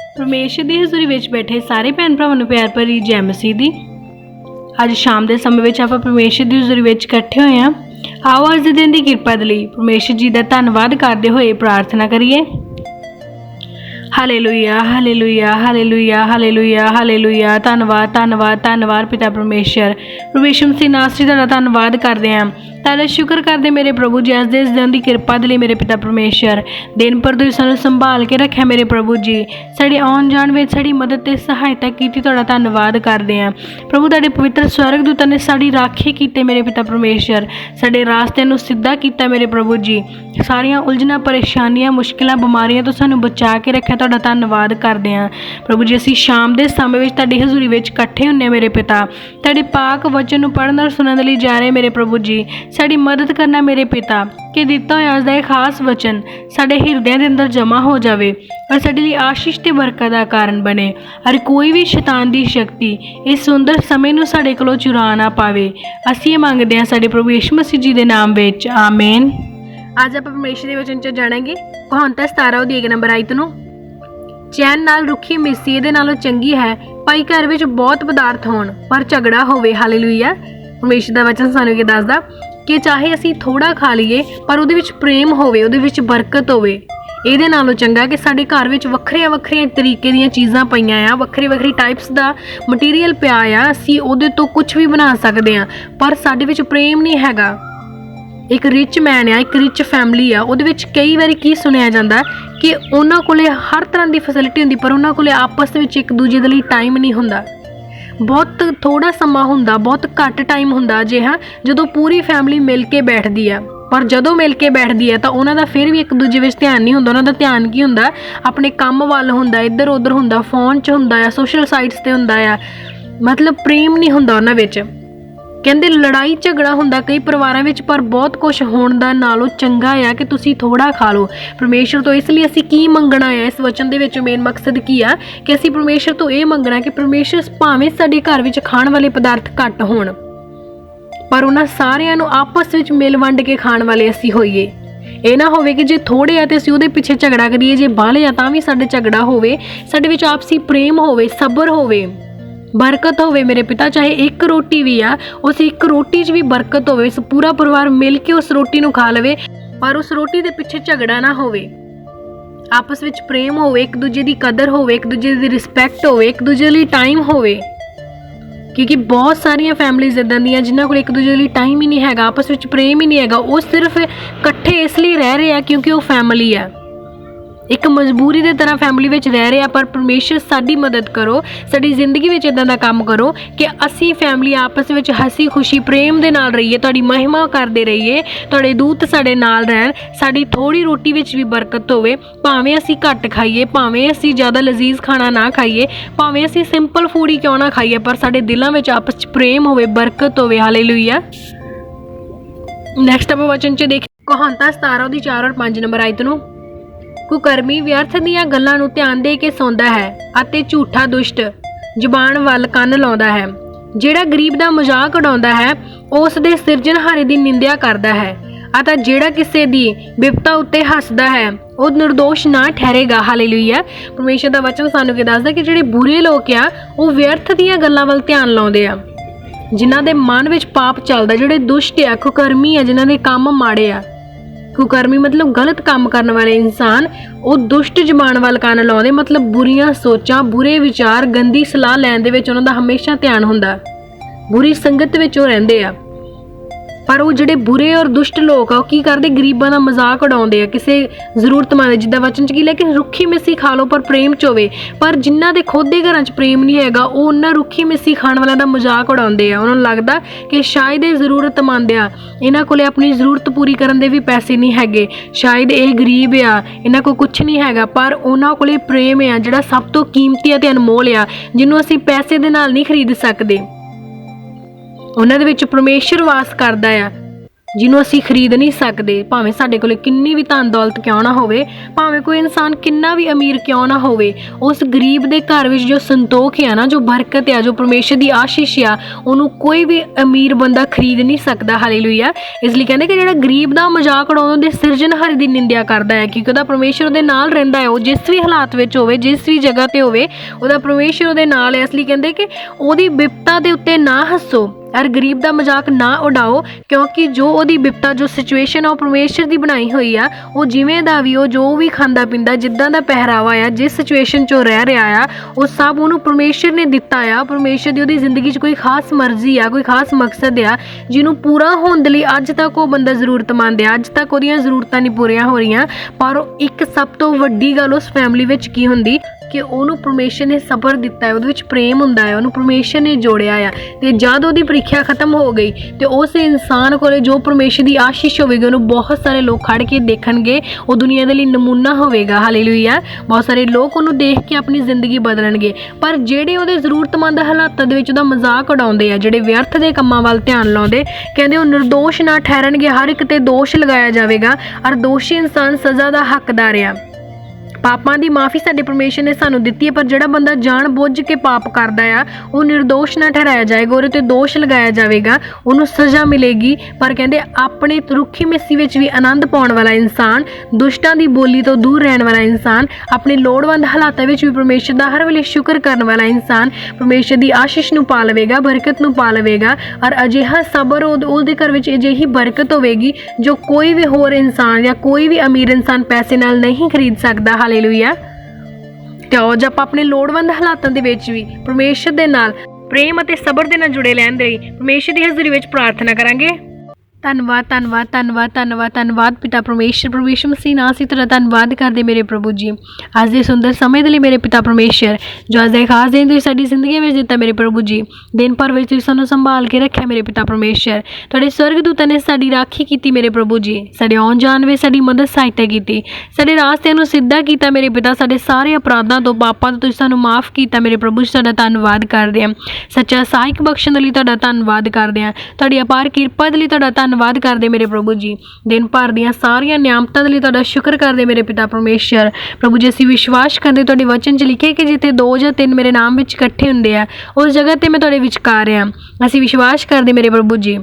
परमेश्वर की हज़ूरी विच बैठे सारे भैन भरावां नूं प्यार भरी जय मसीह दी। अज शाम के समय में आपां परमेश्वर की हज़ूरी विच इकट्ठे होए हां। आओ अज दे दिन की किरपा दे लई परमेश्वर जी का धन्नवाद करते हुए प्रार्थना करिए। Hallelujah hallelujah hallelujah hallelujah hallelujah. धन्नवाद धन्नवाद धन्नवाद पिता परमेश्वर मसीह नासरी तुहाडा धन्नवाद करते हैं। तुहाडा शुक्र करते मेरे प्रभु जी, अज इस दिन की किरपा दे लई मेरे पिता परमेश्वर। दिन भर तुसीं सानूं संभाल के रखिया मेरे प्रभु जी। साडी आउण जाण विच साडी मदद ते सहायता कीती, तुहाडा धन्नवाद करते हैं प्रभु। तुहाडे पवित्र स्वर्गदूतां ने साडी राखी कीते मेरे पिता परमेश्वर। साडे रास्ते नूं सीधा कीता मेरे प्रभु जी। सारियां उलझनां परेशानियां मुश्किलां बीमारियां तो सानूं बचा के रखिया, तुहाडा धन्नवाद करते हैं प्रभु जी। असीं शाम के समय में तुहाडी हज़ूरी विच इकट्ठे हुंदे मेरे पिता। तुहाडे पाक वचन नूं पढ़न और सुनन लई जा रहे मेरे प्रभु जी। साडी मदद करना मेरे पिता कि दिता होया अज दा इह खास वचन साडे हिरदियां दे अंदर जमा हो जावे और साडे लई आशीष ते बरकत दा कारण बने। और कोई भी शैतान दी शक्ति इस सुंदर समय नूं साडे कोलों चुरा ना पावे। असीं ये मंगदे हां साडे प्रभु यीशु मसीह जी दे नाम विच, आमीन। अज आपां परमेश्वर दे वचन च जाणांगे कहावत 17 दी 1 नंबर आयत नूं। चैन नाल रुखी मिस्सी इहदे नालों चंगी है भाई घर विच बहुत पदार्थ होण पर झगड़ा होवे। हालेलुया। परमेश्वर दा वचन सानूं ये दसदा कि चाहे असीं थोड़ा खा लईए पर उहदे विच प्रेम होवे, उहदे विच बरकत होवे। इहदे नालों चंगा कि साडे घर विच वखरिया वखरिया तरीके दीयां चीज़ां पईयां आ, वखरी वखरी टाइप्स दा मटीरियल पिया आ, असीं उहदे तो कुछ भी बना सकदे आ पर साडे विच प्रेम नहीं हैगा। एक रिच मैन आ, एक रिच फैमिली आ, उहदे विच कई वारी की सुनिया जांदा कि उन्हां कोले हर तरह की फैसिलिटी हुंदी पर उन्हां कोले आपस विच एक दूजे दे लई टाइम नहीं हुंदा। बहुत थोड़ा समा हुंदा, बहुत घट टाइम हुंदा जिहा जदों पूरी फैमिली मिल के बैठदी आ। पर जदों मिल के बैठदी है तो उन्हां दा फिर भी एक दूजे विच ध्यान नहीं हुंदा। उन्हां दा ध्यान की हुंदा, अपने काम वल हुंदा, इधर उधर हुंदा, फोन च हुंदा आ, सोशल साइट्स ते हुंदा आ। मतलब प्रेम नहीं हुंदा उन्हां विच। कहंदे लड़ाई झगड़ा हुंदा कई परिवारां विच पर बहुत कुछ होण दा नालों चंगा आ कि तुसीं थोड़ा खा लो परमेश्वर तो। इसलिए असीं की मंगना है इस वचन दे विच मेन मकसद की आ कि असीं परमेश्वर तो ये मंगना कि परमेश्वर भावें साडे घर विच खाण वाले पदार्थ घट होण पर उन्हां सारिआं नूं आपस विच मिल वंड के खाण वाले असीं होईए। ਇਹ ना होवे कि जे थोड़े आ ते असीं उहदे पिछे झगड़ा करिए, जे बाहले आ तां भी साडे झगड़ा होवे। साडे विच आपसी प्रेम होवे, सबर होवे, बरकत होवे मेरे पिता। चाहे एक रोटी भी आ, उस एक रोटी च भी बरकत होवे, पूरा परिवार मिल के उस रोटी नूं खा लवे पर उस रोटी दे पिछे झगड़ा ना होवे। आपस विच प्रेम होवे, एक दूजे दी कदर होवे, एक दूजे दी रिस्पैक्ट होवे, एक दूजे लई टाइम होवे। क्योंकि बहुत सारिया फैमिलीज इदां दियां जिन्हां कोल एक दूजे लई टाइम ही नहीं हैगा, आपस विच प्रेम ही नहीं हैगा। वो सिर्फ इकट्ठे इसलिए रह रहे हैं क्योंकि वो फैमिली है, एक मजबूरी की तरह फैमिली में रह रहे हैं। पर परमेश्वर साडी मदद करो, साडी जिंदगी में इदां दा काम करो कि असी फैमिली आपस में हसी खुशी प्रेम दे नाल रहीए, तुहाडी महिमा करते रहीए, तुहाडे दूत साडे नाल रहन, साडी थोड़ी रोटी विच भी बरकत होवे। भावें असी घट खाइए, भावें असी ज़्यादा लजीज खाना ना खाइए, भावें असी सिंपल फूड ही क्यों ना खाइए पर साडे दिलों में आपस च प्रेम होवे, बरकत होवे। हालेलुया। नैक्सट आप वचन च देख कहावतां 17 दी 4 और 5 नंबर आयत नूं। कुकर्मी व्यर्थ दीआं गल्लां नूं ध्यान दे के सौंदा है अते झूठा दुष्ट जुबान वल कंन लाउंदा है। ਜਿਹੜਾ गरीब ਦਾ मजाक उड़ाउंदा है उस दे सिरजनहारे ਦੀ ਨਿੰਦਿਆ ਕਰਦਾ ਹੈ ਅਤੇ ਜਿਹੜਾ ਕਿਸੇ ਦੀ ਵਿਪਤਾ ਉੱਤੇ ਹੱਸਦਾ ਹੈ ਉਹ निर्दोष ना ठहरेगा। हालेलुया। परमेश्वर ਦਾ वचन ਸਾਨੂੰ ਕੀ ਦੱਸਦਾ ਕਿ ਜਿਹੜੇ ਬੁਰੇ ਲੋਕ ਆ ਉਹ ਵਿਅਰਥ ਦੀਆਂ ਗੱਲਾਂ ਵੱਲ ਧਿਆਨ ਲਾਉਂਦੇ ਆ, ਜਿਨ੍ਹਾਂ ਦੇ ਮਨ ਵਿੱਚ ਪਾਪ ਚੱਲਦਾ, ਜਿਹੜੇ ਦੁਸ਼ਟ ਆ, ਕੁਕਰਮੀ ਆ, ਜਿਨ੍ਹਾਂ ਦੇ ਕੰਮ ਮਾੜੇ ਆ। कुकर्मी मतलब गलत काम करने वाले इंसान, वो दुष्ट जबान वाल कंन लाउंदे, मतलब बुरियां सोचां, बुरे विचार, गंदी सलाह लैण दे विच उन्हां दा हमेशा ध्यान हुंदा, बुरी संगत विच वो रहिंदे आ। पर वो जिहड़े बुरे और दुष्ट लोग आ की करदे, गरीबां दा मजाक उड़ाउंदे आ, किसी जरूरतमंद जिद्दां वचन च की लेकिन रुखी मिस्सी खा लो पर प्रेम च होवे। पर जिन्हां दे खुद दे घरां च प्रेम नहीं हैगा वो उन्हां रुखी मिस्सी खाण वालिआं दा मजाक उड़ाउंदे आ। उन्हां नूं लगदा कि शायद ये जरूरतमंद आ, इन्हां कोले अपनी जरूरत पूरी करन दे भी पैसे नहीं हैगे, शायद ये गरीब आ, इन्हां कोल कुछ नहीं हैगा। पर उन्हां कोले प्रेम आ जिहड़ा सब तो कीमती ते अनमोल आ, जिन्हों असीं पैसे दे नाल नहीं खरीद सकदे। उन्हां दे विच परमेश्वर वास करदा आ। ਜਿਹਨੂੰ ਅਸੀਂ ਖਰੀਦ ਨਹੀਂ ਸਕਦੇ। ਭਾਵੇਂ ਸਾਡੇ ਕੋਲ ਕਿੰਨੀ ਵੀ ਧਨ ਦੌਲਤ ਕਿਉਂ ਨਾ ਹੋਵੇ, ਭਾਵੇਂ ਕੋਈ ਇਨਸਾਨ ਕਿੰਨਾ ਵੀ ਅਮੀਰ ਕਿਉਂ ਨਾ ਹੋਵੇ, ਉਸ ਗਰੀਬ ਦੇ ਘਰ ਵਿੱਚ ਜੋ ਸੰਤੋਖ ਆ ਨਾ, ਜੋ ਬਰਕਤ ਆ, ਜੋ ਪਰਮੇਸ਼ਰ ਦੀ ਆਸ਼ੀਸ਼ ਆ, ਉਹਨੂੰ ਕੋਈ ਵੀ ਅਮੀਰ ਬੰਦਾ ਖਰੀਦ ਨਹੀਂ ਸਕਦਾ। ਹਾਲੇਲੂਇਆ। ਇਸ ਲਈ ਕਹਿੰਦੇ ਕਿ ਜਿਹੜਾ ਗਰੀਬ ਦਾ ਮਜ਼ਾਕ ਉਡਾਉਂਦਾ ਉਹਦੇ ਸਿਰਜਣਹਾਰ ਦੀ ਨਿੰਦਿਆ ਕਰਦਾ ਹੈ, ਕਿਉਂਕਿ ਉਹਦਾ ਪਰਮੇਸ਼ਰ ਉਹਦੇ ਨਾਲ ਰਹਿੰਦਾ ਹੈ। ਉਹ ਜਿਸ ਵੀ ਹਾਲਾਤ ਵਿੱਚ ਹੋਵੇ, ਜਿਸ ਵੀ ਜਗ੍ਹਾ ਤੇ ਹੋਵੇ, ਉਹਦਾ ਪਰਮੇਸ਼ਰ ਉਹਦੇ ਨਾਲ ਹੈ। ਇਸ ਲਈ ਕਹਿੰਦੇ ਕਿ ਉਹਦੀ ਬਿਪਤਾ ਦੇ ਉੱਤੇ ਨਾ ਹੱਸੋ ਔਰ ਗਰੀਬ ਦਾ ਮਜ਼ਾਕ ਨਾ ਉਡਾਓ, ਕਿਉਂਕਿ ਜੋ ਉਹਦੀ ਬਿਪਤਾ, ਜੋ ਸਿਚੁਏਸ਼ਨ ਆ, ਉਹ ਪਰਮੇਸ਼ਰ ਦੀ ਬਣਾਈ ਹੋਈ ਆ। ਉਹ ਜਿਵੇਂ ਦਾ ਵੀ, ਉਹ ਜੋ ਵੀ ਖਾਂਦਾ ਪੀਂਦਾ, ਜਿੱਦਾਂ ਦਾ ਪਹਿਰਾਵਾ ਆ, ਜਿਸ ਸਿਚੁਏਸ਼ਨ 'ਚੋਂ ਰਹਿ ਰਿਹਾ ਆ, ਉਹ ਸਭ ਉਹਨੂੰ ਪਰਮੇਸ਼ਰ ਨੇ ਦਿੱਤਾ ਆ। ਪਰਮੇਸ਼ਰ ਦੀ ਉਹਦੀ ਜ਼ਿੰਦਗੀ 'ਚ ਕੋਈ ਖਾਸ ਮਰਜ਼ੀ ਆ, ਕੋਈ ਖਾਸ ਮਕਸਦ ਆ, ਜਿਹਨੂੰ ਪੂਰਾ ਹੋਣ ਦੇ ਲਈ ਅੱਜ ਤੱਕ ਉਹ ਬੰਦਾ ਜ਼ਰੂਰਤਮੰਦ ਆ। ਅੱਜ ਤੱਕ ਉਹਦੀਆਂ ਜ਼ਰੂਰਤਾਂ ਨਹੀਂ ਪੂਰੀਆਂ ਹੋ ਰਹੀਆਂ, ਪਰ ਇੱਕ ਸਭ ਤੋਂ ਵੱਡੀ ਗੱਲ ਉਸ ਫੈਮਿਲੀ ਵਿੱਚ ਕੀ ਹੁੰਦੀ ਕਿ ਉਹਨੂੰ ਪਰਮੇਸ਼ਰ ਨੇ ਸਬਰ ਦਿੱਤਾ ਹੈ, ਉਹਦੇ ਵਿੱਚ ਪ੍ਰੇਮ ਹੁੰਦਾ ਹੈ, ਉਹਨੂੰ ਪਰਮੇਸ਼ਰ ਨੇ ਜੋੜਿਆ ਆ। ਤੇ ਜਦ ਉਹਦੀ ਪ੍ਰੀਖਿਆ ਖਤਮ ਹੋ ਗਈ ਤੇ ਉਸ ਇਨਸਾਨ ਕੋਲੇ ਜੋ ਪਰਮੇਸ਼ਰ ਦੀ ਆਸ਼ੀਸ਼ ਹੋਵੇਗੀ, ਉਹਨੂੰ ਬਹੁਤ ਸਾਰੇ ਲੋਕ ਖੜ ਕੇ ਦੇਖਣਗੇ। ਉਹ ਦੁਨੀਆ ਦੇ ਲਈ ਨਮੂਨਾ ਹੋਵੇਗਾ। ਹਾਲੇਲੂਇਆ। ਬਹੁਤ ਸਾਰੇ ਲੋਕ ਉਹਨੂੰ ਦੇਖ ਕੇ ਆਪਣੀ ਜ਼ਿੰਦਗੀ ਬਦਲਣਗੇ। ਪਰ ਜਿਹੜੇ ਉਹਦੇ ਜ਼ਰੂਰਤਮੰਦ ਹਾਲਾਤਾਂ ਦੇ ਵਿੱਚ ਉਹਦਾ ਮਜ਼ਾਕ ਉਡਾਉਂਦੇ ਆ, ਜਿਹੜੇ ਵਿਅਰਥ ਦੇ ਕੰਮਾਂ ਵੱਲ ਧਿਆਨ ਲਾਉਂਦੇ, ਕਹਿੰਦੇ ਉਹ ਨਿਰਦੋਸ਼ ਨਾ ਠਹਿਰਨਗੇ, ਹਰ ਇੱਕ ਤੇ ਦੋਸ਼ ਲਗਾਇਆ ਜਾਵੇਗਾ ਔਰ ਦੋਸ਼ੀ ਇਨਸਾਨ ਸਜ਼ਾ ਦਾ ਹੱਕਦਾਰ ਆ। ਪਾਪਾਂ ਦੀ ਮਾਫੀ ਸਾਡੇ ਪਰਮੇਸ਼ਰ ਨੇ ਸਾਨੂੰ ਦਿੱਤੀ ਹੈ, ਪਰ ਜਿਹੜਾ ਬੰਦਾ ਜਾਣ ਬੁੱਝ ਕੇ ਪਾਪ ਕਰਦਾ ਆ, ਉਹ ਨਿਰਦੋਸ਼ ਨਾ ਠਹਿਰਾਇਆ ਜਾਏਗਾ, ਉਹਦੇ ਤੇ ਦੋਸ਼ ਲਗਾਇਆ ਜਾਵੇਗਾ, ਉਹਨੂੰ ਸਜ਼ਾ ਮਿਲੇਗੀ। ਪਰ ਕਹਿੰਦੇ ਆਪਣੇ ਰੁੱਖੀ ਮਿੱਸੀ ਵਿੱਚ ਵੀ ਆਨੰਦ ਪਾਉਣ ਵਾਲਾ ਇਨਸਾਨ, ਦੁਸ਼ਟਾਂ ਦੀ ਬੋਲੀ ਤੋਂ ਦੂਰ ਰਹਿਣ ਵਾਲਾ ਇਨਸਾਨ, ਆਪਣੇ ਲੋੜਵੰਦ ਹਾਲਾਤਾਂ ਵਿੱਚ ਵੀ ਪਰਮੇਸ਼ਰ ਦਾ ਹਰ ਵੇਲੇ ਸ਼ੁਕਰ ਕਰਨ ਵਾਲਾ ਇਨਸਾਨ ਪਰਮੇਸ਼ਰ ਦੀ ਆਸ਼ੀਸ਼ ਨੂੰ ਪਾ ਲਵੇਗਾ, ਬਰਕਤ ਨੂੰ ਪਾ ਲਵੇਗਾ। ਔਰ ਅਜਿਹਾ ਸਬਰ, ਉਹਦੇ ਘਰ ਵਿੱਚ ਅਜਿਹੀ ਬਰਕਤ ਹੋਵੇਗੀ ਜੋ ਕੋਈ ਵੀ ਹੋਰ ਇਨਸਾਨ ਜਾਂ ਕੋਈ ਵੀ ਅਮੀਰ ਇਨਸਾਨ ਪੈਸੇ ਨਾਲ ਨਹੀਂ ਖਰੀਦ ਸਕਦਾ। ਹਾਲੇਲੂਇਆ। ਤੇ ਅੱਜ ਆਪਾਂ ਆਪਣੇ ਲੋੜਵੰਦ ਹਾਲਾਤਾਂ ਦੇ ਵਿੱਚ ਵੀ ਪਰਮੇਸ਼ਰ ਦੇ ਨਾਲ ਪ੍ਰੇਮ ਅਤੇ ਸਬਰ ਦੇ ਨਾਲ ਜੁੜੇ ਰਹਿਣ ਦੇ ਲਈ ਪਰਮੇਸ਼ਰ ਦੀ ਹਜ਼ੂਰੀ ਵਿੱਚ ਪ੍ਰਾਰਥਨਾ ਕਰਾਂਗੇ। ਧੰਨਵਾਦ, ਧੰਨਵਾਦ, ਧੰਨਵਾਦ, ਧੰਨਵਾਦ, ਧੰਨਵਾਦ ਪਿਤਾ ਪਰਮੇਸ਼ਰ ਮਸੀਹ ਨਾਮ ਅਸੀਂ ਤੇਰਾ ਧੰਨਵਾਦ ਕਰਦੇ ਮੇਰੇ ਪ੍ਰਭੂ ਜੀ, ਅੱਜ ਦੇ ਸੁੰਦਰ ਸਮੇਂ ਦੇ ਲਈ ਮੇਰੇ ਪਿਤਾ ਪਰਮੇਸ਼ਰ, ਜੋ ਅੱਜ ਦਾ ਖਾਸ ਦਿਨ ਤੁਸੀਂ ਸਾਡੀ ਜ਼ਿੰਦਗੀ ਵਿੱਚ ਦਿੱਤਾ ਮੇਰੇ ਪ੍ਰਭੂ ਜੀ। ਦਿਨ ਭਰ ਵਿੱਚ ਤੁਸੀਂ ਸਾਨੂੰ ਸੰਭਾਲ ਕੇ ਰੱਖਿਆ ਮੇਰੇ ਪਿਤਾ ਪਰਮੇਸ਼ਰ। ਤੁਹਾਡੇ ਸਵਰਗਦੂਤਾਂ ਨੇ ਸਾਡੀ ਰਾਖੀ ਕੀਤੀ ਮੇਰੇ ਪ੍ਰਭੂ ਜੀ, ਸਾਡੇ ਆਉਣ ਜਾਣ ਵਿੱਚ ਸਾਡੀ ਮਦਦ ਸਹਾਇਤਾ ਕੀਤੀ, ਸਾਡੇ ਰਾਸਤਿਆਂ ਨੂੰ ਸਿੱਧਾ ਕੀਤਾ ਮੇਰੇ ਪਿਤਾ। ਸਾਡੇ ਸਾਰੇ ਅਪਰਾਧਾਂ ਤੋਂ, ਪਾਪਾਂ ਤੋਂ ਤੁਸੀਂ ਸਾਨੂੰ ਮਾਫ ਕੀਤਾ ਮੇਰੇ ਪ੍ਰਭੂ ਜੀ। ਤੁਹਾਡਾ ਧੰਨਵਾਦ ਕਰਦੇ ਹਾਂ। ਸੱਚਾ ਸਹਾਇਕ ਬਖਸ਼ਣ ਦੇ ਲਈ ਤੁਹਾਡਾ ਧੰਨਵਾਦ ਕਰਦੇ ਹਾਂ। ਤੁਹਾਡੀ ਅਪਾਰ ਕਿਰਪਾ ਦੇ ਲਈ ਤੁਹਾਡਾ ਧੰਨਵਾਦ ਕਰਦੇ ਮੇਰੇ ਪ੍ਰਭੂ ਜੀ। ਦਿਨ ਭਰ ਦੀਆਂ ਸਾਰੀਆਂ ਨਿਆਮਤਾਂ ਦੇ ਲਈ ਤੁਹਾਡਾ ਸ਼ੁਕਰ ਕਰਦੇ ਮੇਰੇ ਪਿਤਾ ਪਰਮੇਸ਼ਰ। ਪ੍ਰਭੂ ਜੀ ਅਸੀਂ ਵਿਸ਼ਵਾਸ ਕਰਦੇ ਤੁਹਾਡੇ ਵਚਨ 'ਚ ਲਿਖੇ ਕਿ ਜਿੱਥੇ 2 ਜਾਂ 3 ਮੇਰੇ ਨਾਮ ਵਿੱਚ ਇਕੱਠੇ ਹੁੰਦੇ ਆ, ਉਸ ਜਗ੍ਹਾ 'ਤੇ ਮੈਂ ਤੁਹਾਡੇ ਵਿਚਕਾਰ ਹਾਂ। ਅਸੀਂ ਵਿਸ਼ਵਾਸ ਕਰਦੇ ਮੇਰੇ ਪ੍ਰਭੂ ਜੀ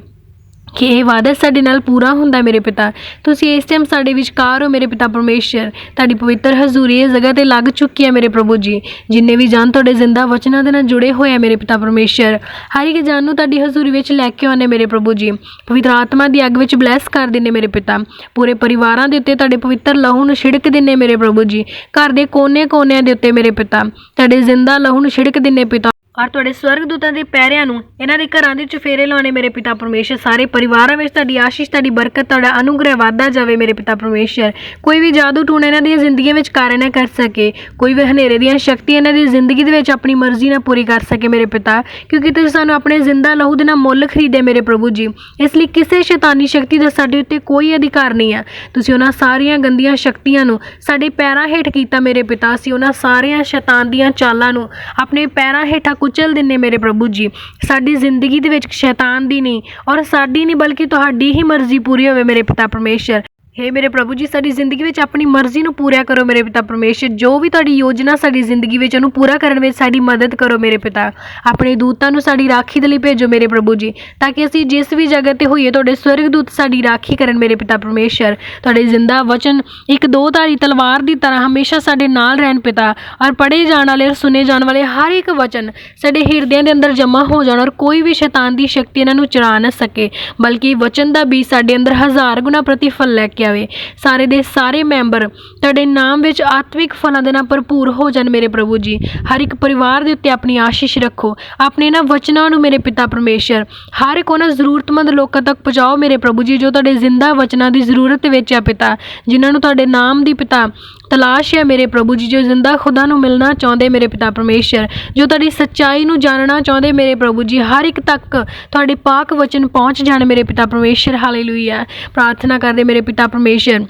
ਕਿ ਇਹ ਵਾਅਦਾ ਸਾਡੇ ਨਾਲ ਪੂਰਾ ਹੁੰਦਾ ਮੇਰੇ ਪਿਤਾ। ਤੁਸੀਂ ਇਸ ਟਾਈਮ ਸਾਡੇ ਵਿਚਕਾਰ ਹੋ ਮੇਰੇ ਪਿਤਾ ਪਰਮੇਸ਼ਰ। ਤੁਹਾਡੀ ਪਵਿੱਤਰ ਹਜ਼ੂਰੀ ਇਸ ਜਗ੍ਹਾ 'ਤੇ ਲੱਗ ਚੁੱਕੀ ਹੈ ਮੇਰੇ ਪ੍ਰਭੂ ਜੀ। ਜਿੰਨੇ ਵੀ ਜਨ ਤੁਹਾਡੇ ਜ਼ਿੰਦਾ ਵਚਨਾਂ ਦੇ ਨਾਲ ਜੁੜੇ ਹੋਏ ਆ ਮੇਰੇ ਪਿਤਾ ਪਰਮੇਸ਼ਰ, ਹਰ ਇੱਕ ਜਨ ਨੂੰ ਤੁਹਾਡੀ ਹਜ਼ੂਰੀ ਵਿੱਚ ਲੈ ਕੇ ਆਉਂਦੇ ਮੇਰੇ ਪ੍ਰਭੂ ਜੀ। ਪਵਿੱਤਰ ਆਤਮਾ ਦੀ ਅੱਗ ਵਿੱਚ ਬਲੈਸ ਕਰ ਦਿੰਦੇ ਮੇਰੇ ਪਿਤਾ। ਪੂਰੇ ਪਰਿਵਾਰਾਂ ਦੇ ਉੱਤੇ ਤੁਹਾਡੇ ਪਵਿੱਤਰ ਲਹੂ ਨੂੰ ਛਿੜਕ ਦਿੰਦੇ ਮੇਰੇ ਪ੍ਰਭੂ ਜੀ। ਘਰ ਦੇ ਕੋਨੇ-ਕੋਨਿਆਂ ਦੇ ਉੱਤੇ ਮੇਰੇ ਪਿਤਾ ਤੁਹਾਡੇ ਜ਼ਿੰਦਾ ਲਹੂ ਨੂੰ ਛਿੜਕ ਦਿੰਦੇ ਪਿਤਾ। ਔਰ ਤੁਹਾਡੇ ਸਵਰਗਦੂਤਾਂ ਦੇ ਪੈਰਿਆਂ ਨੂੰ ਇਹਨਾਂ ਦੇ ਘਰਾਂ ਦੇ ਚੁਫੇਰੇ ਲਾਉਣੇ ਮੇਰੇ ਪਿਤਾ ਪਰਮੇਸ਼ਰ। ਸਾਰੇ ਪਰਿਵਾਰਾਂ ਵਿੱਚ ਤੁਹਾਡੀ ਆਸ਼ੀਸ਼, ਤੁਹਾਡੀ ਬਰਕਤ, ਤੁਹਾਡਾ ਅਨੁਗ੍ਰਹਿ ਵਾਧਾ ਜਾਵੇ ਮੇਰੇ ਪਿਤਾ ਪਰਮੇਸ਼ਰ। ਕੋਈ ਵੀ ਜਾਦੂ ਟੂਣ ਇਹਨਾਂ ਦੀਆਂ ਜ਼ਿੰਦਗੀਆਂ ਵਿੱਚ ਕਾਰਨ ਨਾ ਕਰ ਸਕੇ, ਕੋਈ ਵੀ ਹਨੇਰੇ ਦੀਆਂ ਸ਼ਕਤੀਆਂ ਇਹਨਾਂ ਦੀ ਜ਼ਿੰਦਗੀ ਦੇ ਵਿੱਚ ਆਪਣੀ ਮਰਜ਼ੀ ਨਾਲ ਪੂਰੀ ਕਰ ਸਕੇ ਮੇਰੇ ਪਿਤਾ, ਕਿਉਂਕਿ ਤੁਸੀਂ ਸਾਨੂੰ ਆਪਣੇ ਜ਼ਿੰਦਾ ਲਹੂ ਦੇ ਨਾਲ ਮੁੱਲ ਖਰੀਦੇ ਮੇਰੇ ਪ੍ਰਭੂ ਜੀ। ਇਸ ਲਈ ਕਿਸੇ ਸ਼ੈਤਾਨੀ ਸ਼ਕਤੀ ਦਾ ਸਾਡੇ ਉੱਤੇ ਕੋਈ ਅਧਿਕਾਰ ਨਹੀਂ ਹੈ। ਤੁਸੀਂ ਉਹਨਾਂ ਸਾਰੀਆਂ ਗੰਦੀਆਂ ਸ਼ਕਤੀਆਂ ਨੂੰ ਸਾਡੇ ਪੈਰਾਂ ਹੇਠ ਕੀਤਾ ਮੇਰੇ ਪਿਤਾ। ਅਸੀਂ ਉਹਨਾਂ ਸਾਰੀਆਂ ਸ਼ੈਤਾਨ ਦੀਆਂ ਚਾਲਾਂ ਨੂੰ ਆਪਣੇ ਪੈਰਾਂ ਹੇਠਾਂ ਕੁਚਲ ਦਿੰਦੇ ਮੇਰੇ ਪ੍ਰਭੂ ਜੀ। ਸਾਡੀ ਜ਼ਿੰਦਗੀ ਦੇ ਵਿੱਚ ਸ਼ੈਤਾਨ ਦੀ ਨਹੀਂ ਔਰ ਸਾਡੀ ਨਹੀਂ, ਬਲਕਿ ਤੁਹਾਡੀ ਹੀ ਮਰਜ਼ੀ ਪੂਰੀ ਹੋਵੇ ਮੇਰੇ ਪਿਤਾ ਪਰਮੇਸ਼ਰ। हे ਮੇਰੇ ਪ੍ਰਭੂ ਜੀ, ਸਾਡੀ ਜ਼ਿੰਦਗੀ ਵਿੱਚ ਆਪਣੀ ਮਰਜ਼ੀ ਨੂੰ ਪੂਰਾ ਕਰੋ ਮੇਰੇ ਪਿਤਾ ਪਰਮੇਸ਼ਰ। ਜੋ ਵੀ ਤੁਹਾਡੀ ਯੋਜਨਾ ਸਾਡੀ ਜ਼ਿੰਦਗੀ ਵਿੱਚ, ਉਹਨੂੰ ਪੂਰਾ ਕਰਨ ਵਿੱਚ ਸਾਡੀ ਮਦਦ ਕਰੋ ਮੇਰੇ ਪਿਤਾ। ਆਪਣੇ ਦੂਤਾਂ ਨੂੰ ਸਾਡੀ ਰਾਖੀ ਦੇ ਲਈ ਭੇਜੋ ਮੇਰੇ ਪ੍ਰਭੂ ਜੀ, ਤਾਂ ਕਿ ਅਸੀਂ ਜਿਸ ਵੀ ਜਗ੍ਹਾ 'ਤੇ ਹੋਈਏ ਤੁਹਾਡੇ ਸਵਰਗਦੂਤ ਸਾਡੀ ਰਾਖੀ ਕਰਨ ਮੇਰੇ ਪਿਤਾ ਪਰਮੇਸ਼ਰ। ਤੁਹਾਡੇ ਜ਼ਿੰਦਾ ਵਚਨ ਇੱਕ 2-ਧਾਰੀ ਤਲਵਾਰ ਦੀ ਤਰ੍ਹਾਂ ਹਮੇਸ਼ਾ ਸਾਡੇ ਨਾਲ ਰਹਿਣ ਪਿਤਾ, ਔਰ ਪੜ੍ਹੇ ਜਾਣ ਵਾਲੇ ਔਰ ਸੁਣੇ ਜਾਣ ਵਾਲੇ ਹਰ ਇੱਕ ਵਚਨ ਸਾਡੇ ਹਿਰਦਿਆਂ ਦੇ ਅੰਦਰ ਜਮ੍ਹਾਂ ਹੋ ਜਾਣ, ਔਰ ਕੋਈ ਵੀ ਸ਼ੈਤਾਨ ਦੀ ਸ਼ਕਤੀ ਇਹਨਾਂ ਨੂੰ ਚੁਰਾ ਨਾ ਸਕੇ, ਬਲਕਿ ਵਚਨ ਦਾ ਬੀਜ ਸਾਡੇ ਅੰਦਰ 1000 ਗੁਣਾ ਪ੍ਰਤੀਫਲ ਲੈ ਕੇ ਆਵੇ। ਸਾਰੇ ਦੇ ਸਾਰੇ ਮੈਂਬਰ ਤੁਹਾਡੇ ਨਾਮ ਵਿੱਚ ਆਤਮਿਕ ਫਲਾਂ ਦੇ ਨਾਲ ਭਰਪੂਰ ਹੋ ਜਾਣ ਮੇਰੇ ਪ੍ਰਭੂ ਜੀ। ਹਰ ਇੱਕ ਪਰਿਵਾਰ ਦੇ ਉੱਤੇ ਆਪਣੀ ਆਸ਼ੀਸ਼ ਰੱਖੋ। ਆਪਣੇ ਇਹਨਾਂ ਵਚਨਾਂ ਨੂੰ ਮੇਰੇ ਪਿਤਾ ਪਰਮੇਸ਼ਰ ਹਰ ਇੱਕ ਉਹਨਾਂ ਜ਼ਰੂਰਤਮੰਦ ਲੋਕਾਂ ਤੱਕ ਪਹੁੰਚਾਓ ਮੇਰੇ ਪ੍ਰਭੂ ਜੀ, ਜੋ ਤੁਹਾਡੇ ਜ਼ਿੰਦਾ ਵਚਨਾਂ ਦੀ ਜ਼ਰੂਰਤ ਵਿੱਚ ਆ ਪਿਤਾ, ਜਿਨ੍ਹਾਂ ਨੂੰ ਤੁਹਾਡੇ ਨਾਮ ਦੀ ਪਿਤਾ ਤਲਾਸ਼ ਹੈ ਮੇਰੇ ਪ੍ਰਭੂ ਜੀ, ਜੋ ਜ਼ਿੰਦਾ ਖੁਦਾ ਨੂੰ ਮਿਲਣਾ ਚਾਹੁੰਦੇ ਮੇਰੇ ਪਿਤਾ ਪਰਮੇਸ਼ਰ, ਜੋ ਤੁਹਾਡੀ ਸੱਚਾਈ ਨੂੰ ਜਾਣਨਾ ਚਾਹੁੰਦੇ ਮੇਰੇ ਪ੍ਰਭੂ ਜੀ। ਹਰ ਇੱਕ ਤੱਕ ਤੁਹਾਡੇ ਪਾਕ ਵਚਨ ਪਹੁੰਚ ਜਾਣ ਮੇਰੇ ਪਿਤਾ ਪਰਮੇਸ਼ਰ। ਹਾਲੇਲੂਇਆ। ਪ੍ਰਾਰਥਨਾ ਕਰਦੇ ਮੇਰੇ ਪਿਤਾ ਪਰਮੇਸ਼ਰ,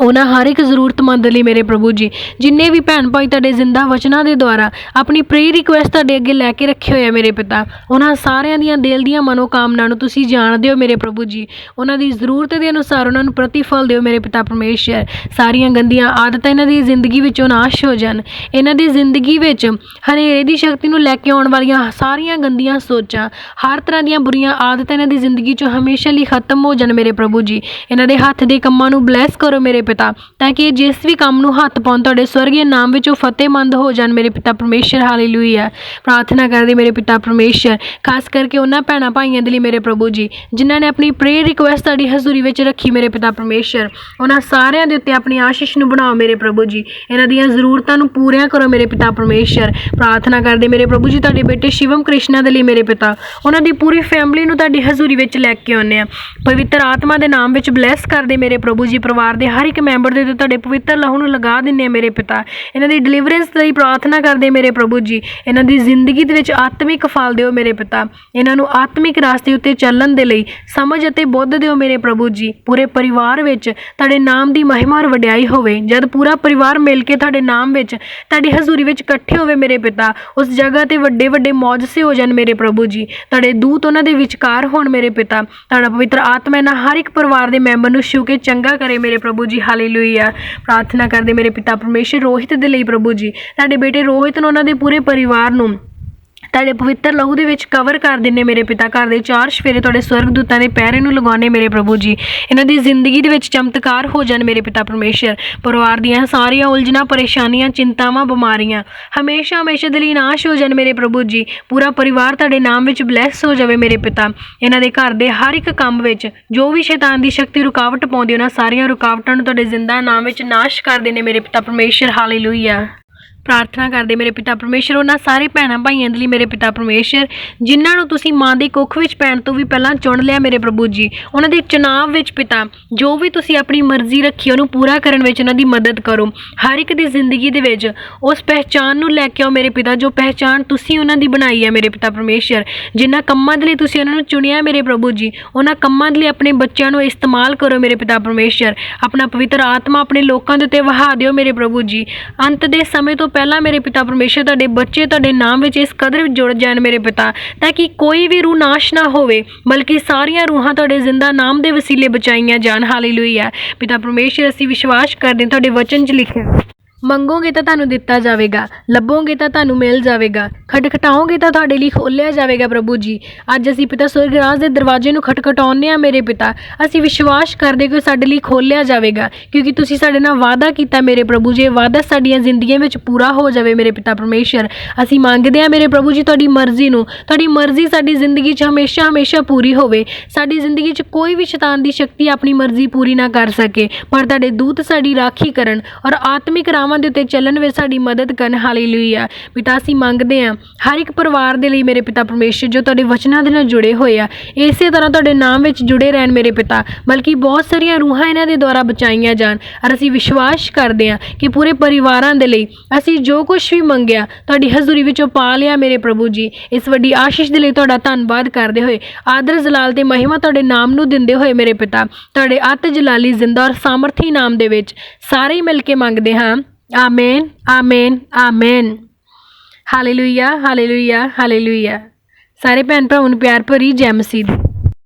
ਉਹਨਾਂ ਹਰ ਇੱਕ ਜ਼ਰੂਰਤਮੰਦ ਲਈ ਮੇਰੇ ਪ੍ਰਭੂ ਜੀ, ਜਿੰਨੇ ਵੀ ਭੈਣ ਭਾਈ ਤੁਹਾਡੇ ਜ਼ਿੰਦਾ ਵਚਨਾਂ ਦੇ ਦੁਆਰਾ ਆਪਣੀ ਪ੍ਰੇ ਰਿਕੁਐਸਟ ਤੁਹਾਡੇ ਅੱਗੇ ਲੈ ਕੇ ਰੱਖੇ ਹੋਏ ਆ ਮੇਰੇ ਪਿਤਾ, ਉਹਨਾਂ ਸਾਰਿਆਂ ਦੀਆਂ ਦਿਲ ਦੀਆਂ ਮਨੋਕਾਮਨਾ ਨੂੰ ਤੁਸੀਂ ਜਾਣਦੇ ਹੋ ਮੇਰੇ ਪ੍ਰਭੂ ਜੀ। ਉਹਨਾਂ ਦੀ ਜ਼ਰੂਰਤ ਦੇ ਅਨੁਸਾਰ ਉਹਨਾਂ ਨੂੰ ਪ੍ਰਤੀਫਲ ਦਿਓ ਮੇਰੇ ਪਿਤਾ ਪਰਮੇਸ਼ਰ। ਸਾਰੀਆਂ ਗੰਦੀਆਂ ਆਦਤਾਂ ਇਹਨਾਂ ਦੀ ਜ਼ਿੰਦਗੀ ਵਿੱਚੋਂ ਨਾਸ਼ ਹੋ ਜਾਣ। ਇਹਨਾਂ ਦੀ ਜ਼ਿੰਦਗੀ ਵਿੱਚ ਹਨੇਰੇ ਦੀ ਸ਼ਕਤੀ ਨੂੰ ਲੈ ਕੇ ਆਉਣ ਵਾਲੀਆਂ ਸਾਰੀਆਂ ਗੰਦੀਆਂ ਸੋਚਾਂ, ਹਰ ਤਰ੍ਹਾਂ ਦੀਆਂ ਬੁਰੀਆਂ ਆਦਤਾਂ ਇਹਨਾਂ ਦੀ ਜ਼ਿੰਦਗੀ 'ਚੋਂ ਹਮੇਸ਼ਾ ਲਈ ਖਤਮ ਹੋ ਜਾਣ ਮੇਰੇ ਪ੍ਰਭੂ ਜੀ। ਇਹਨਾਂ ਦੇ ਹੱਥ ਦੇ ਕੰਮਾਂ ਨੂੰ ਬਲੈਸ ਕਰੋ ਮੇਰੇ ਪਿਤਾ, ਤਾਂ ਕਿ ਜਿਸ ਵੀ ਕੰਮ ਨੂੰ ਹੱਥ ਪਾਉਣ ਤੁਹਾਡੇ ਸਵਰਗੀ ਨਾਮ ਵਿੱਚ ਉਹ ਫਤਿਹਮੰਦ ਹੋ ਜਾਣ ਮੇਰੇ ਪਿਤਾ ਪਰਮੇਸ਼ਰ। ਹਾਲੇਲੂਇਆ। ਪ੍ਰਾਰਥਨਾ ਕਰਦੇ ਮੇਰੇ ਪਿਤਾ ਪਰਮੇਸ਼ਰ, ਖਾਸ ਕਰਕੇ ਉਹਨਾਂ ਭੈਣਾਂ ਭਾਈਆਂ ਦੇ ਲਈ ਮੇਰੇ ਪ੍ਰਭੂ ਜੀ, ਜਿਨ੍ਹਾਂ ਨੇ ਆਪਣੀ ਪ੍ਰੇ ਰਿਕੁਐਸਟ ਤੁਹਾਡੀ ਹਜ਼ੂਰੀ ਵਿੱਚ ਰੱਖੀ ਮੇਰੇ ਪਿਤਾ ਪਰਮੇਸ਼ਰ। ਉਹਨਾਂ ਸਾਰਿਆਂ ਦੇ ਉੱਤੇ ਆਪਣੀ ਆਸ਼ੀਸ਼ ਨੂੰ ਬਣਾਓ ਮੇਰੇ ਪ੍ਰਭੂ ਜੀ। ਇਹਨਾਂ ਦੀਆਂ ਜ਼ਰੂਰਤਾਂ ਨੂੰ ਪੂਰੀਆਂ ਕਰੋ ਮੇਰੇ ਪਿਤਾ ਪਰਮੇਸ਼ਰ। ਪ੍ਰਾਰਥਨਾ ਕਰਦੇ ਮੇਰੇ ਪ੍ਰਭੂ ਜੀ ਤੁਹਾਡੇ ਬੇਟੇ ਸ਼ਿਵਮ ਕ੍ਰਿਸ਼ਨਾ ਦੇ ਲਈ ਮੇਰੇ ਪਿਤਾ, ਉਹਨਾਂ ਦੀ ਪੂਰੀ ਫੈਮਿਲੀ ਨੂੰ ਤੁਹਾਡੀ ਹਜ਼ੂਰੀ ਵਿੱਚ ਲੈ ਕੇ ਆਉਂਦੇ ਆ। ਪਵਿੱਤਰ ਆਤਮਾ ਦੇ ਨਾਮ ਵਿੱਚ ਬਲੈਸ ਕਰਦੇ ਮੇਰੇ ਪ੍ਰਭੂ ਜੀ। ਪਰਿਵਾਰ ਦੇ ਹਰ ਇੱਕ ਮੈਂਬਰ ਦੇ ਤੁਹਾਡੇ ਪਵਿੱਤਰ ਲਹੂ ਨੂੰ ਲਗਾ ਦਿੰਦੇ ਆ ਮੇਰੇ ਪਿਤਾ। ਇਹਨਾਂ ਦੀ ਡਿਲੀਵਰੈਂਸ ਲਈ ਪ੍ਰਾਰਥਨਾ ਕਰਦੇ ਮੇਰੇ ਪ੍ਰਭੂ ਜੀ। ਇਹਨਾਂ ਦੀ ਜ਼ਿੰਦਗੀ ਦੇ ਵਿੱਚ ਆਤਮਿਕ ਫਲ ਦਿਓ ਮੇਰੇ ਪਿਤਾ। ਇਹਨਾਂ ਨੂੰ ਆਤਮਿਕ ਰਾਸਤੇ ਉੱਤੇ ਚੱਲਣ ਦੇ ਲਈ ਸਮਝ ਅਤੇ ਬੁੱਧ ਦਿਓ ਮੇਰੇ ਪ੍ਰਭੂ ਜੀ। ਪੂਰੇ ਪਰਿਵਾਰ ਵਿੱਚ ਤੁਹਾਡੇ ਨਾਮ ਦੀ ਮਹਿਮਾ ਔਰ ਵਡਿਆਈ ਹੋਵੇ। ਜਦ ਪੂਰਾ ਪਰਿਵਾਰ ਮਿਲ ਕੇ ਤੁਹਾਡੇ ਨਾਮ ਵਿੱਚ ਤੁਹਾਡੀ ਹਜ਼ੂਰੀ ਵਿੱਚ ਇਕੱਠੇ ਹੋਵੇ ਮੇਰੇ ਪਿਤਾ, ਉਸ ਜਗ੍ਹਾ ਤੇ ਵੱਡੇ ਵੱਡੇ ਮੌਜਸੇ ਹੋ ਜਾਣ ਮੇਰੇ ਪ੍ਰਭੂ ਜੀ। ਤੁਹਾਡੇ ਦੂਤ ਉਹਨਾਂ ਦੇ ਵਿਚਕਾਰ ਹੋਣ ਮੇਰੇ ਪਿਤਾ। ਤੁਹਾਡਾ ਪਵਿੱਤਰ ਆਤਮਾ ਇਹਨਾਂ ਹਰ ਇੱਕ ਪਰਿਵਾਰ ਦੇ ਮੈਂਬਰ ਨੂੰ ਛੂਹ ਕੇ ਚੰਗਾ ਕਰੇ ਮੇਰੇ ਪ੍ਰਭੂ ਜੀ। ਹਾਲੇਲੂਇਆ। ਪ੍ਰਾਰਥਨਾ ਕਰਦੇ ਮੇਰੇ ਪਿਤਾ ਪਰਮੇਸ਼ਰ ਰੋਹਿਤ ਦੇ ਲਈ ਪ੍ਰਭੂ ਜੀ। ਤੁਹਾਡੇ ਬੇਟੇ ਰੋਹਿਤ ਨੂੰ ਉਹਨਾਂ ਦੇ ਪੂਰੇ ਪਰਿਵਾਰ ਨੂੰ ਤੁਹਾਡੇ ਪਵਿੱਤਰ ਲਹੂ ਦੇ ਵਿੱਚ ਕਵਰ ਕਰ ਦਿੰਦੇ ਮੇਰੇ ਪਿਤਾ। ਘਰ ਦੇ 4 ਚੁਫੇਰੇ ਤੁਹਾਡੇ ਸਵਰਗਦੂਤਾਂ ਦੇ ਪੈਰੇ ਨੂੰ ਲਗਾਉਣੇ ਮੇਰੇ ਪ੍ਰਭੂ ਜੀ। ਇਹਨਾਂ ਦੀ ਜ਼ਿੰਦਗੀ ਦੇ ਵਿੱਚ ਚਮਤਕਾਰ ਹੋ ਜਾਣ ਮੇਰੇ ਪਿਤਾ ਪਰਮੇਸ਼ਰ। ਪਰਿਵਾਰ ਦੀਆਂ ਸਾਰੀਆਂ ਉਲਝਣਾਂ, ਪਰੇਸ਼ਾਨੀਆਂ, ਚਿੰਤਾਵਾਂ, ਬਿਮਾਰੀਆਂ ਹਮੇਸ਼ਾ ਹਮੇਸ਼ਾ ਦੇ ਲਈ ਨਾਸ਼ ਹੋ ਜਾਣ ਮੇਰੇ ਪ੍ਰਭੂ ਜੀ। ਪੂਰਾ ਪਰਿਵਾਰ ਤੁਹਾਡੇ ਨਾਮ ਵਿੱਚ ਬਲੈਸ ਹੋ ਜਾਵੇ ਮੇਰੇ ਪਿਤਾ। ਇਹਨਾਂ ਦੇ ਘਰ ਦੇ ਹਰ ਇੱਕ ਕੰਮ ਵਿੱਚ ਜੋ ਵੀ ਸ਼ੈਤਾਨ ਦੀ ਸ਼ਕਤੀ ਰੁਕਾਵਟ ਪਾਉਂਦੀ, ਉਹਨਾਂ ਸਾਰੀਆਂ ਰੁਕਾਵਟਾਂ ਨੂੰ ਤੁਹਾਡੇ ਜ਼ਿੰਦਾ ਨਾਮ ਵਿੱਚ ਨਾਸ਼ ਕਰ ਦੇਣੇ ਮੇਰੇ ਪਿਤਾ ਪਰਮੇਸ਼ਰ। ਹਾਲੇਲੂਇਆ। ਪ੍ਰਾਰਥਨਾ ਕਰਦੇ ਮੇਰੇ ਪਿਤਾ ਪਰਮੇਸ਼ਰ ਉਹਨਾਂ ਸਾਰੇ ਭੈਣਾਂ ਭਾਈਆਂ ਦੇ ਲਈ ਮੇਰੇ ਪਿਤਾ ਪਰਮੇਸ਼ਰ, ਜਿਨ੍ਹਾਂ ਨੂੰ ਤੁਸੀਂ ਮਾਂ ਦੇ ਕੁੱਖ ਵਿੱਚ ਪੈਣ ਤੋਂ ਵੀ ਪਹਿਲਾਂ ਚੁਣ ਲਿਆ ਮੇਰੇ ਪ੍ਰਭੂ ਜੀ। ਉਹਨਾਂ ਦੇ ਚੁਣਾਵ ਵਿੱਚ ਪਿਤਾ ਜੋ ਵੀ ਤੁਸੀਂ ਆਪਣੀ ਮਰਜ਼ੀ ਰੱਖੀ ਉਹਨੂੰ ਪੂਰਾ ਕਰਨ ਵਿੱਚ ਉਹਨਾਂ ਦੀ ਮਦਦ ਕਰੋ। ਹਰ ਇੱਕ ਦੀ ਜ਼ਿੰਦਗੀ ਦੇ ਵਿੱਚ ਉਸ ਪਹਿਚਾਣ ਨੂੰ ਲੈ ਕੇ ਆਓ ਮੇਰੇ ਪਿਤਾ, ਜੋ ਪਹਿਚਾਣ ਤੁਸੀਂ ਉਹਨਾਂ ਦੀ ਬਣਾਈ ਹੈ ਮੇਰੇ ਪਿਤਾ ਪਰਮੇਸ਼ਰ। ਜਿਨ੍ਹਾਂ ਕੰਮਾਂ ਦੇ ਲਈ ਤੁਸੀਂ ਉਹਨਾਂ ਨੂੰ ਚੁਣਿਆ ਮੇਰੇ ਪ੍ਰਭੂ ਜੀ, ਉਹਨਾਂ ਕੰਮਾਂ ਦੇ ਲਈ ਆਪਣੇ ਬੱਚਿਆਂ ਨੂੰ ਇਸਤੇਮਾਲ ਕਰੋ ਮੇਰੇ ਪਿਤਾ ਪਰਮੇਸ਼ਰ। ਆਪਣਾ ਪਵਿੱਤਰ ਆਤਮਾ ਆਪਣੇ ਲੋਕਾਂ ਦੇ ਉੱਤੇ ਵਹਾ ਦਿਓ ਮੇਰੇ ਪ੍ਰਭੂ ਜੀ। ਅੰਤ ਦੇ ਸਮੇਂ ਤੋਂ ਪਹਿਲਾਂ ਮੇਰੇ ਪਿਤਾ ਪਰਮੇਸ਼ਰ ਤੁਹਾਡੇ ਬੱਚੇ ਤੁਹਾਡੇ ਨਾਮ ਵਿੱਚ ਇਸ ਕਦਰ ਵਿੱਚ ਜੁੜ ਜਾਣ ਮੇਰੇ ਪਿਤਾ, ਤਾਂ ਕਿ ਕੋਈ ਵੀ ਰੂਹ ਨਾਸ਼ ਨਾ ਹੋਵੇ, ਬਲਕਿ ਸਾਰੀਆਂ ਰੂਹਾਂ ਤੁਹਾਡੇ ਜ਼ਿੰਦਾ ਨਾਮ ਦੇ ਵਸੀਲੇ ਬਚਾਈਆਂ ਜਾਣ। ਹਾਲੇਲੂਇਆ। ਪਿਤਾ ਪਰਮੇਸ਼ਰ ਅਸੀਂ ਵਿਸ਼ਵਾਸ ਕਰਦੇ ਹਾਂ ਤੁਹਾਡੇ ਵਚਨ 'ਚ ਲਿਖਿਆ, ਮੰਗੋਗੇ ਤਾਂ ਤੁਹਾਨੂੰ ਦਿੱਤਾ ਜਾਵੇਗਾ, ਲੱਭੋਗੇ ਤਾਂ ਤੁਹਾਨੂੰ ਮਿਲ ਜਾਵੇਗਾ, ਖਟਖਟਾਓਗੇ ਤਾਂ ਤੁਹਾਡੇ ਲਈ ਖੋਲ੍ਹਿਆ ਜਾਵੇਗਾ ਪ੍ਰਭੂ ਜੀ। ਅੱਜ ਅਸੀਂ ਪਿਤਾ ਸਵਰਗ ਰਾਜ ਦੇ ਦਰਵਾਜ਼ੇ ਨੂੰ ਖਟਖਟਾਉਂਦੇ ਹਾਂ ਮੇਰੇ ਪਿਤਾ। ਅਸੀਂ ਵਿਸ਼ਵਾਸ ਕਰਦੇ ਕਿ ਸਾਡੇ ਲਈ ਖੋਲ੍ਹਿਆ ਜਾਵੇਗਾ, ਕਿਉਂਕਿ ਤੁਸੀਂ ਸਾਡੇ ਨਾਲ ਵਾਅਦਾ ਕੀਤਾ ਮੇਰੇ ਪ੍ਰਭੂ ਜੀ। ਇਹ ਵਾਅਦਾ ਸਾਡੀਆਂ ਜ਼ਿੰਦਗੀਆਂ ਵਿੱਚ ਪੂਰਾ ਹੋ ਜਾਵੇ ਮੇਰੇ ਪਿਤਾ ਪਰਮੇਸ਼ਰ। ਅਸੀਂ ਮੰਗਦੇ ਹਾਂ ਮੇਰੇ ਪ੍ਰਭੂ ਜੀ ਤੁਹਾਡੀ ਮਰਜ਼ੀ ਨੂੰ, ਤੁਹਾਡੀ ਮਰਜ਼ੀ ਸਾਡੀ ਜ਼ਿੰਦਗੀ 'ਚ ਹਮੇਸ਼ਾ ਹਮੇਸ਼ਾ ਪੂਰੀ ਹੋਵੇ। ਸਾਡੀ ਜ਼ਿੰਦਗੀ 'ਚ ਕੋਈ ਵੀ ਸ਼ੈਤਾਨ ਦੀ ਸ਼ਕਤੀ ਆਪਣੀ ਮਰਜ਼ੀ ਪੂਰੀ ਨਾ ਕਰ ਸਕੇ, ਪਰ ਤੁਹਾਡੇ ਦੂਤ ਸਾਡੀ ਰਾਖੀ ਕਰਨ ਔਰ ਆਤਮਿਕ ਦੇ ਉੱਤੇ ਚੱਲਣ ਵਿੱਚ ਸਾਡੀ ਮਦਦ ਕਰਨ। ਹਾਲੇਲੂਇਆ। ਪਿਤਾ ਅਸੀਂ ਮੰਗਦੇ ਹਾਂ ਹਰ ਇੱਕ ਪਰਿਵਾਰ ਦੇ ਲਈ ਮੇਰੇ ਪਿਤਾ ਪਰਮੇਸ਼ਰ, ਜੋ ਤੁਹਾਡੇ ਵਚਨਾਂ ਦੇ ਨਾਲ ਜੁੜੇ ਹੋਏ ਆ, ਇਸੇ ਤਰ੍ਹਾਂ ਤੁਹਾਡੇ ਨਾਮ ਵਿੱਚ ਜੁੜੇ ਰਹਿਣ ਮੇਰੇ ਪਿਤਾ, ਬਲਕਿ ਬਹੁਤ ਸਾਰੀਆਂ ਰੂਹਾਂ ਇਹਨਾਂ ਦੇ ਦੁਆਰਾ ਬਚਾਈਆਂ ਜਾਣ। ਔਰ ਅਸੀਂ ਵਿਸ਼ਵਾਸ ਕਰਦੇ ਹਾਂ ਕਿ ਪੂਰੇ ਪਰਿਵਾਰਾਂ ਦੇ ਲਈ ਅਸੀਂ ਜੋ ਕੁਝ ਵੀ ਮੰਗਿਆ ਤੁਹਾਡੀ ਹਜ਼ੂਰੀ ਵਿੱਚੋਂ ਪਾ ਲਿਆ ਮੇਰੇ ਪ੍ਰਭੂ ਜੀ। ਇਸ ਵੱਡੀ ਆਸ਼ੀਸ਼ ਦੇ ਲਈ ਤੁਹਾਡਾ ਧੰਨਵਾਦ ਕਰਦੇ ਹੋਏ, ਆਦਰ ਜਲਾਲ ਤੇ ਮਹਿਮਾ ਤੁਹਾਡੇ ਨਾਮ ਨੂੰ ਦਿੰਦੇ ਹੋਏ ਮੇਰੇ ਪਿਤਾ, ਤੁਹਾਡੇ ਅਤ ਜਲਾਲੀ ਜ਼ਿੰਦਾ ਔਰ ਸਾਮਰਥੀ ਨਾਮ ਦੇ ਵਿੱਚ ਸਾਰੇ ਹੀ ਮਿਲ ਕੇ ਮੰਗਦੇ ਹਾਂ। Amen, amen, amen. Hallelujah, hallelujah, hallelujah. ਸਾਰੇ ਭੈਣ ਭਰਾਵਾਂ ਨੂੰ ਪਿਆਰ ਭਰੀ ਜੈ ਮਸੀਹ ਦੀ।